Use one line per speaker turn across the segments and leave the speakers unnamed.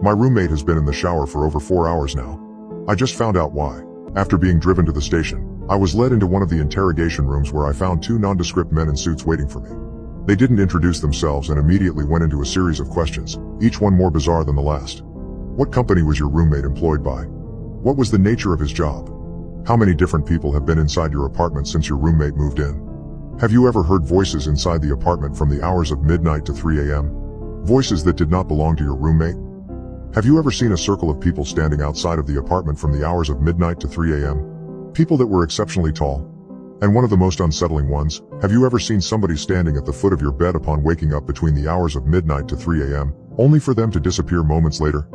My roommate has been in the shower for over 4 hours now. I just found out why. After being driven to the station, I was led into one of the interrogation rooms where I found two nondescript men in suits waiting for me. They didn't introduce themselves and immediately went into a series of questions, each one more bizarre than the last. What company was your roommate employed by? What was the nature of his job? How many different people have been inside your apartment since your roommate moved in? Have you ever heard voices inside the apartment from the hours of midnight to 3 a.m.? Voices that did not belong to your roommate? Have you ever seen a circle of people standing outside of the apartment from the hours of midnight to 3 a.m.? People that were exceptionally tall. And one of the most unsettling ones, have you ever seen somebody standing at the foot of your bed upon waking up between the hours of midnight to 3 a.m., only for them to disappear moments later?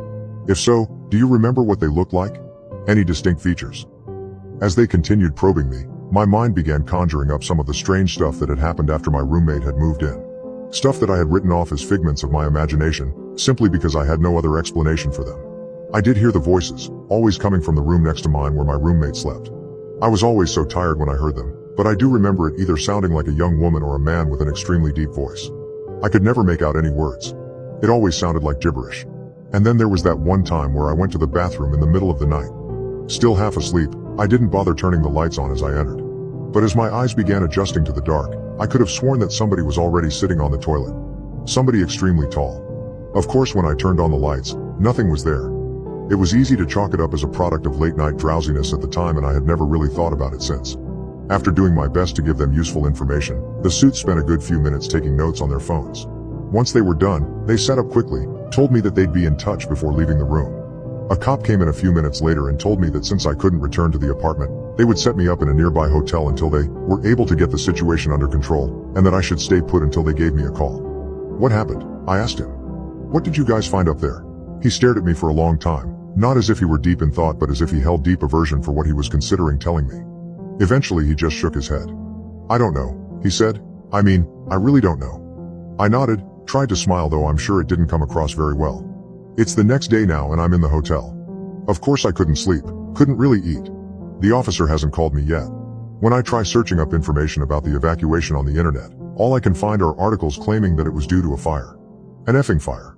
If so, do you remember what they looked like? Any distinct features? As they continued probing me, my mind began conjuring up some of the strange stuff that had happened after my roommate had moved in. Stuff that I had written off as figments of my imagination, simply because I had no other explanation for them. I did hear the voices, always coming from the room next to mine where my roommate slept. I was always so tired when I heard them, but I do remember it either sounding like a young woman or a man with an extremely deep voice. I could never make out any words. It always sounded like gibberish. And then there was that one time where I went to the bathroom in the middle of the night. Still half asleep, I didn't bother turning the lights on as I entered. But as my eyes began adjusting to the dark, I could have sworn that somebody was already sitting on the toilet. Somebody extremely tall. Of course, when I turned on the lights, nothing was there. It was easy to chalk it up as a product of late-night drowsiness at the time, and I had never really thought about it since. After doing my best to give them useful information, the suits spent a good few minutes taking notes on their phones. Once they were done, they sat up quickly, told me that they'd be in touch before leaving the room. A cop came in a few minutes later and told me that since I couldn't return to the apartment, they would set me up in a nearby hotel until they were able to get the situation under control, and that I should stay put until they gave me a call. What happened? I asked him. What did you guys find up there? He stared at me for a long time, not as if he were deep in thought but as if he held deep aversion for what he was considering telling me. Eventually he just shook his head. I don't know, he said. I really don't know. I nodded, tried to smile, though I'm sure it didn't come across very well. It's the next day now and I'm in the hotel. Of course I couldn't sleep, couldn't really eat. The officer hasn't called me yet. When I try searching up information about the evacuation on the internet, all I can find are articles claiming that it was due to a fire. An effing fire.